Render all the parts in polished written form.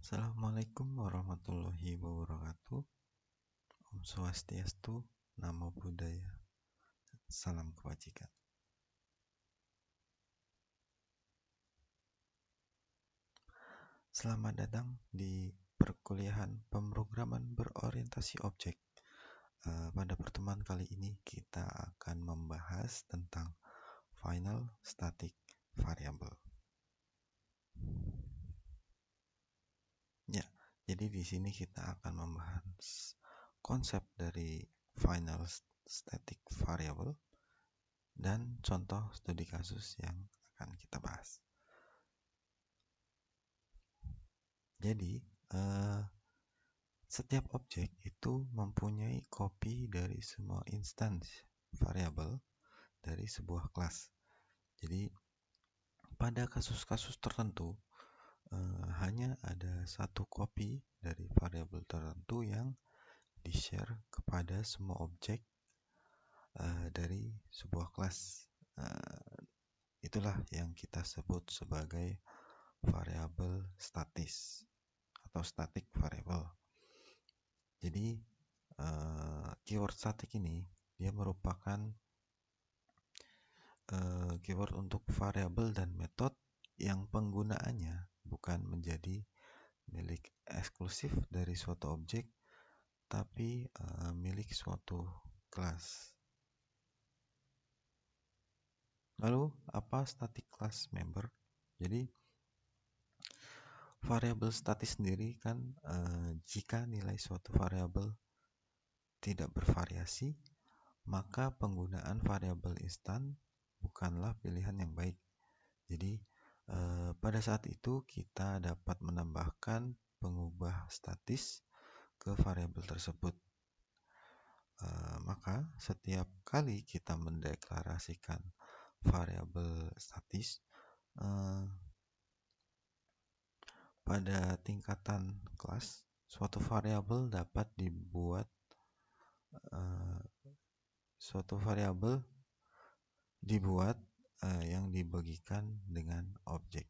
Assalamualaikum warahmatullahi wabarakatuh. Om Swastiastu, Namo Buddhaya, salam kebajikan. Selamat datang di perkuliahan pemrograman berorientasi objek. Pada pertemuan kali ini kita akan membahas tentang final static variable. Ya, jadi di sini kita akan membahas konsep dari final static variable dan contoh studi kasus yang akan kita bahas. Jadi, setiap objek itu mempunyai kopi dari semua instansi variabel dari sebuah kelas. Jadi, pada kasus-kasus tertentu, hanya ada satu kopi dari variabel tertentu yang di-share kepada semua objek dari sebuah kelas. Itulah yang kita sebut sebagai variabel statis atau static variable. Jadi keyword static ini dia merupakan keyword untuk variabel dan metode yang penggunaannya bukan menjadi milik eksklusif dari suatu objek, tapi milik suatu kelas. Lalu apa static class member? Jadi variabel statis sendiri kan jika nilai suatu variabel tidak bervariasi, maka penggunaan variabel instan bukanlah pilihan yang baik. Jadi pada saat itu kita dapat menambahkan pengubah statis ke variabel tersebut. Maka setiap kali kita mendeklarasikan variabel statis pada tingkatan kelas, suatu variabel dapat dibuat yang dibagikan dengan objek.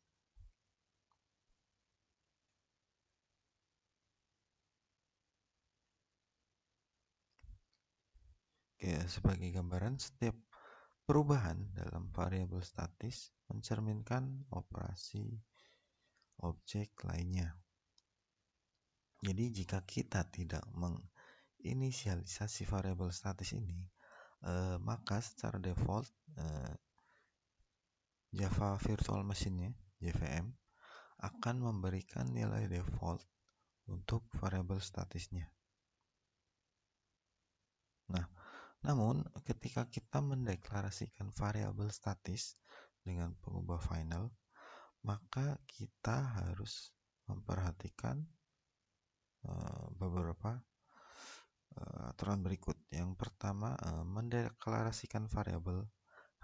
Oke, sebagai gambaran, setiap perubahan dalam variabel statis mencerminkan operasi objek lainnya. Jadi jika kita tidak menginisialisasi variabel statis ini, maka secara default Java Virtual Machine-nya, JVM, akan memberikan nilai default untuk variabel statisnya. Nah, namun ketika kita mendeklarasikan variabel statis dengan pengubah final, maka kita harus memperhatikan beberapa aturan berikut. Yang pertama, mendeklarasikan variabel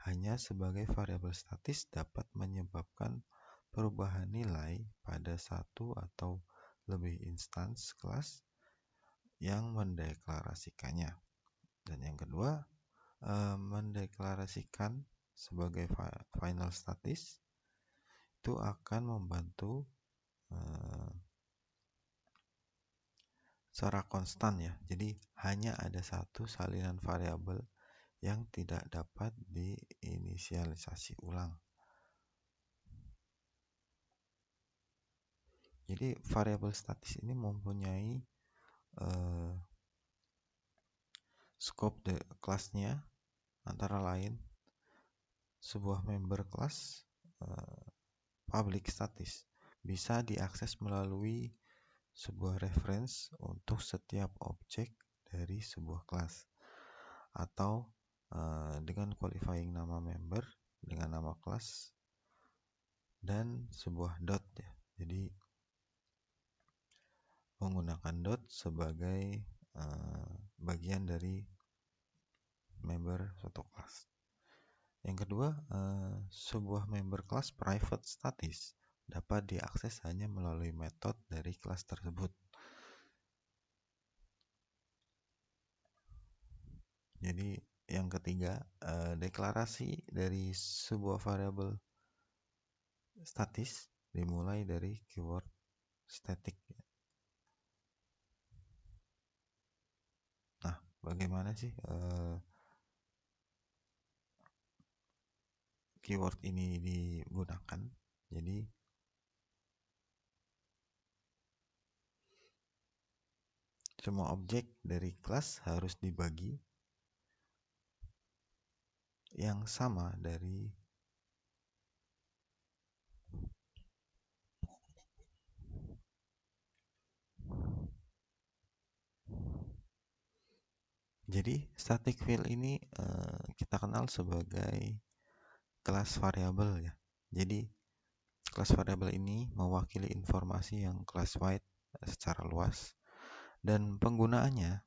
hanya sebagai variabel statis dapat menyebabkan perubahan nilai pada satu atau lebih instance kelas yang mendeklarasikannya. Dan yang kedua, mendeklarasikan sebagai final statis itu akan membantu secara konstan ya. Jadi hanya ada satu salinan variabel yang tidak dapat diinisialisasi ulang. Jadi variabel statis ini mempunyai scope kelasnya, antara lain sebuah member kelas public statis bisa diakses melalui sebuah reference untuk setiap objek dari sebuah kelas, atau dengan qualifying nama member dengan nama kelas dan sebuah dot ya. Jadi menggunakan dot sebagai bagian dari member suatu kelas. Yang kedua, sebuah member kelas private statis dapat diakses hanya melalui metode dari kelas tersebut. Jadi yang ketiga, deklarasi dari sebuah variabel statis dimulai dari keyword static bagaimana sih keyword ini digunakan. Jadi semua objek dari kelas harus dibagi yang sama dari static field ini kita kenal sebagai kelas variabel ya. Jadi kelas variabel ini mewakili informasi yang classified secara luas, dan penggunaannya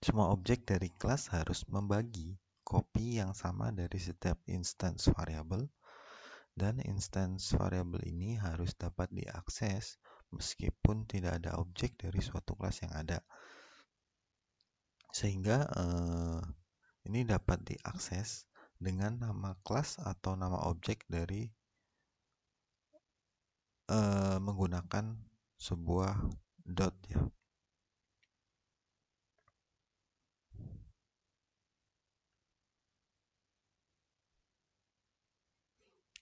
semua objek dari kelas harus membagi copy yang sama dari setiap instance variabel, dan instance variabel ini harus dapat diakses meskipun tidak ada objek dari suatu kelas yang ada. Sehingga ini dapat diakses dengan nama kelas atau nama objek dari menggunakan sebuah dot ya.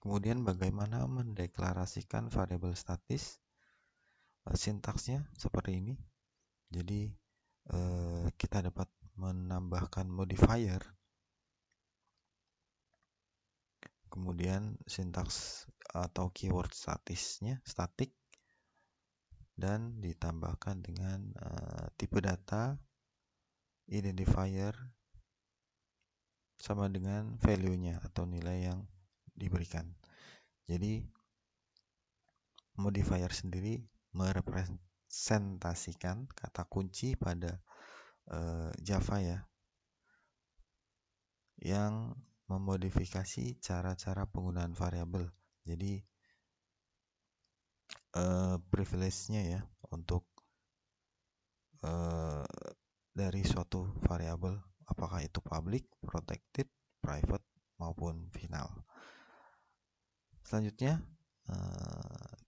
Kemudian bagaimana mendeklarasikan variabel statis? Sintaksnya seperti ini. Jadi kita dapat menambahkan modifier. Kemudian sintaks atau keyword statisnya static, dan ditambahkan dengan tipe data identifier sama dengan value-nya atau nilai yang diberikan. Jadi modifier sendiri merepresentasikan kata kunci pada Java ya, yang memodifikasi cara-cara penggunaan variabel. Jadi privilege-nya ya untuk dari suatu variabel, apakah itu public, protected, private maupun final. Selanjutnya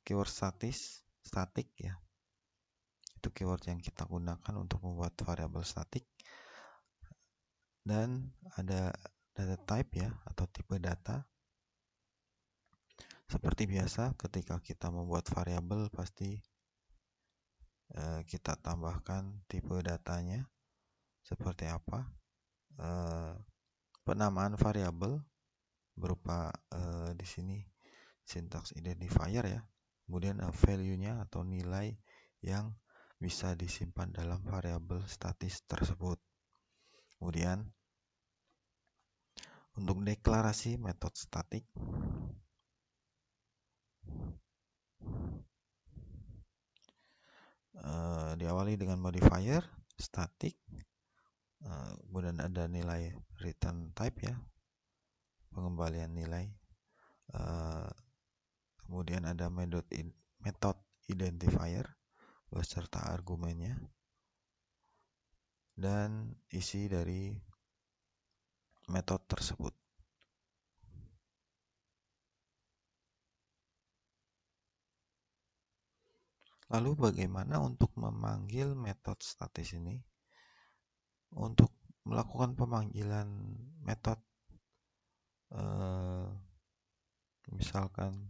keyword static ya. Itu keyword yang kita gunakan untuk membuat variabel static. Dan ada data type ya, atau tipe data. Seperti biasa ketika kita membuat variabel pasti kita tambahkan tipe datanya seperti apa. Penamaan variabel berupa di sini syntax identifier ya. Kemudian value-nya atau nilai yang bisa disimpan dalam variabel statis tersebut. Kemudian untuk deklarasi metode statik, diawali dengan modifier static, kemudian ada nilai return type ya, pengembalian nilai, kemudian ada method identifier beserta argumennya, dan isi dari metode tersebut. Lalu bagaimana untuk memanggil metode statis ini? Untuk melakukan pemanggilan metode misalkan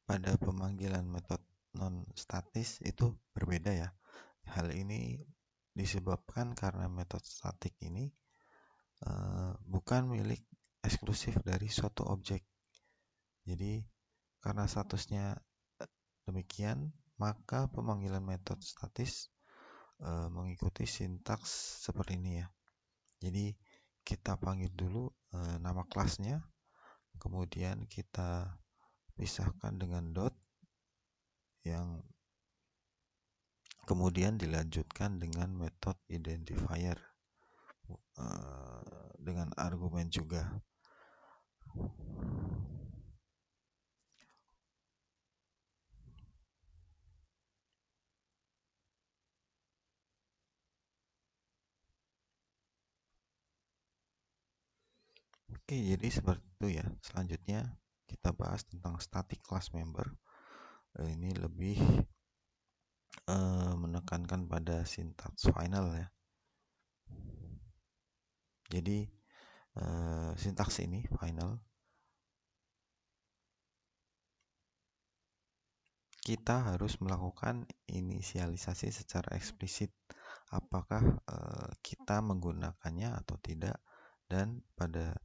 pada pemanggilan metode non statis itu berbeda ya. Hal ini disebabkan karena metode statik ini bukan milik eksklusif dari suatu objek. Jadi karena statusnya demikian, maka pemanggilan metode statis mengikuti sintaks seperti ini ya. Jadi kita panggil dulu nama kelasnya, kemudian kita pisahkan dengan dot, yang kemudian dilanjutkan dengan metode identifier dengan argumen juga. Oke, jadi seperti itu ya. Selanjutnya kita bahas tentang static class member. Ini lebih menekankan pada sintaks final ya. Jadi sintaks ini final, kita harus melakukan inisialisasi secara eksplisit apakah kita menggunakannya atau tidak, dan pada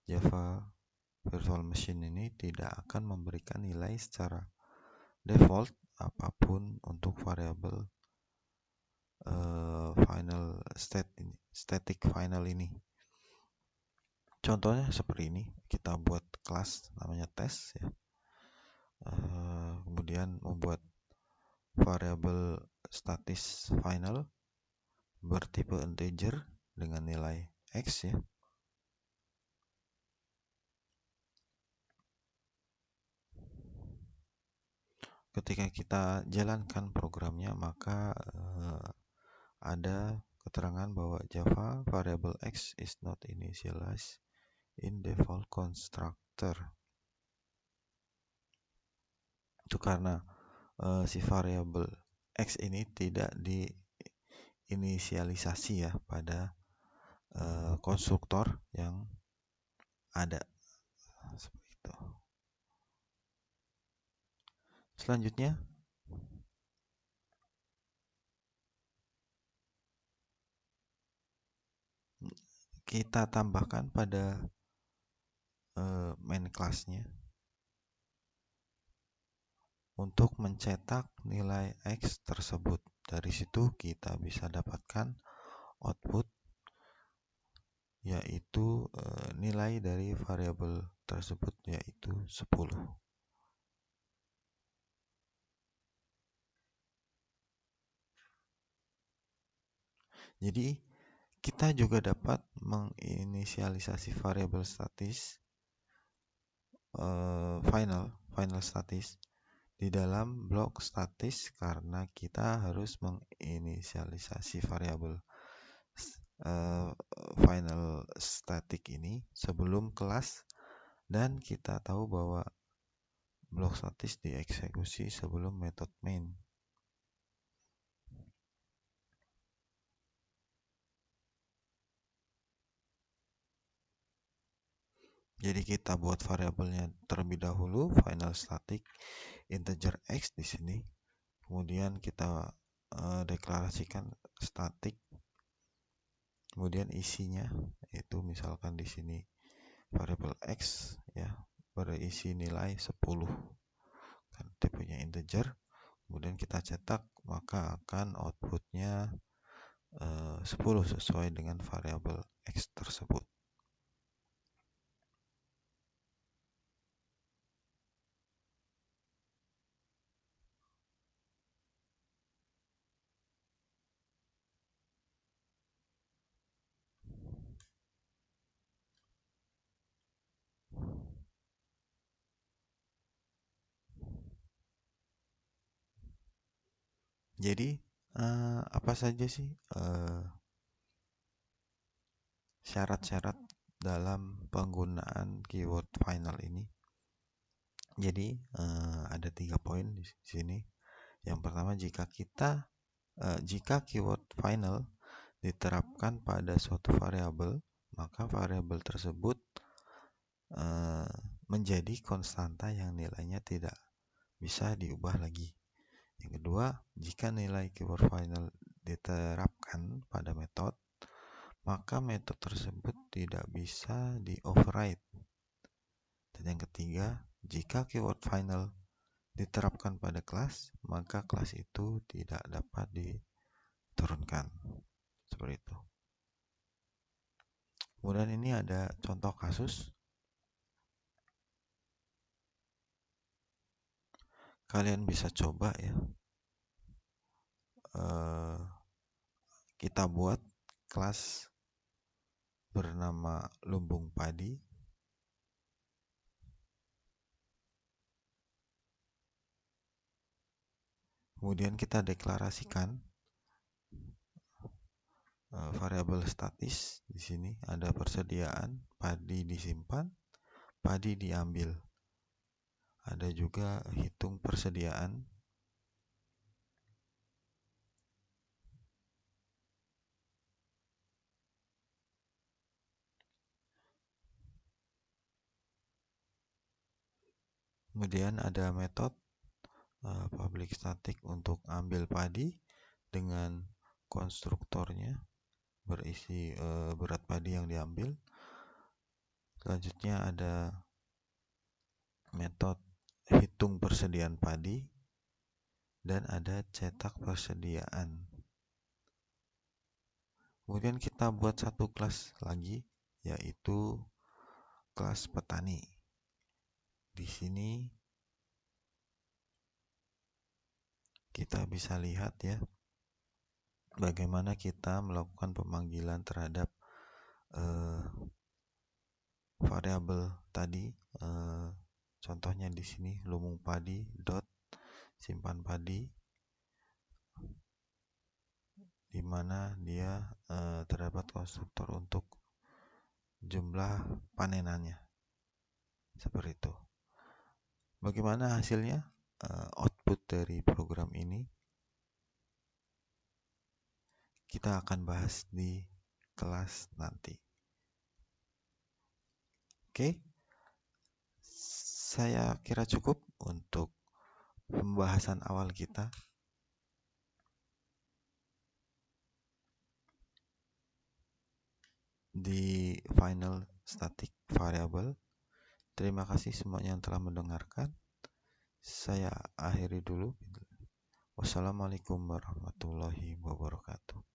Java Virtual Machine ini tidak akan memberikan nilai secara default apapun untuk variabel final static final ini. Contohnya seperti ini, kita buat kelas namanya test ya. Kemudian membuat variabel statis final bertipe integer dengan nilai x ya. Ketika kita jalankan programnya, maka ada keterangan bahwa Java variable x is not initialized in default constructor. Itu karena si variable x ini tidak diinisialisasi ya pada konstruktor yang ada, seperti itu. Selanjutnya kita tambahkan pada main class-nya untuk mencetak nilai x tersebut. Dari situ kita bisa dapatkan output, yaitu nilai dari variabel tersebut, yaitu 10. Jadi kita juga dapat menginisialisasi variabel statis final statis di dalam blok statis, karena kita harus menginisialisasi variabel final static ini sebelum kelas, dan kita tahu bahwa blok statis dieksekusi sebelum metode main. Jadi kita buat variabelnya terlebih dahulu, final static integer x di sini. Kemudian kita deklarasikan static. Kemudian isinya itu misalkan di sini variabel x ya berisi nilai 10. Kan tipenya integer. Kemudian kita cetak, maka akan outputnya 10 sesuai dengan variabel x tersebut. Jadi apa saja sih syarat-syarat dalam penggunaan keyword final ini? Jadi ada 3 poin di sini. Yang pertama, jika keyword final diterapkan pada suatu variabel, maka variabel tersebut menjadi konstanta yang nilainya tidak bisa diubah lagi. Yang kedua, jika nilai keyword final diterapkan pada metode, maka metode tersebut tidak bisa di-override. Dan yang ketiga, jika keyword final diterapkan pada kelas, maka kelas itu tidak dapat diturunkan. Seperti itu. Kemudian ini ada contoh kasus. Kalian bisa coba ya. Kita buat kelas bernama lumbung padi. Kemudian kita deklarasikan variabel statis. Di sini ada persediaan, padi disimpan, padi diambil. Ada juga hitung persediaan. Kemudian ada metode public static untuk ambil padi dengan konstruktornya berisi berat padi yang diambil. Selanjutnya ada metode hitung persediaan padi dan ada cetak persediaan. Kemudian kita buat satu kelas lagi, yaitu kelas petani. Di sini kita bisa lihat ya, bagaimana kita melakukan pemanggilan terhadap variabel tadi. Contohnya di sini lumung padi dot simpan padi, di mana dia terdapat konstruktor untuk jumlah panenannya. Seperti itu. Bagaimana hasilnya? Output dari program ini kita akan bahas di kelas nanti. Oke, saya kira cukup untuk pembahasan awal kita. Di final static variable. Terima kasih semuanya yang telah mendengarkan. Saya akhiri dulu. Wassalamualaikum warahmatullahi wabarakatuh.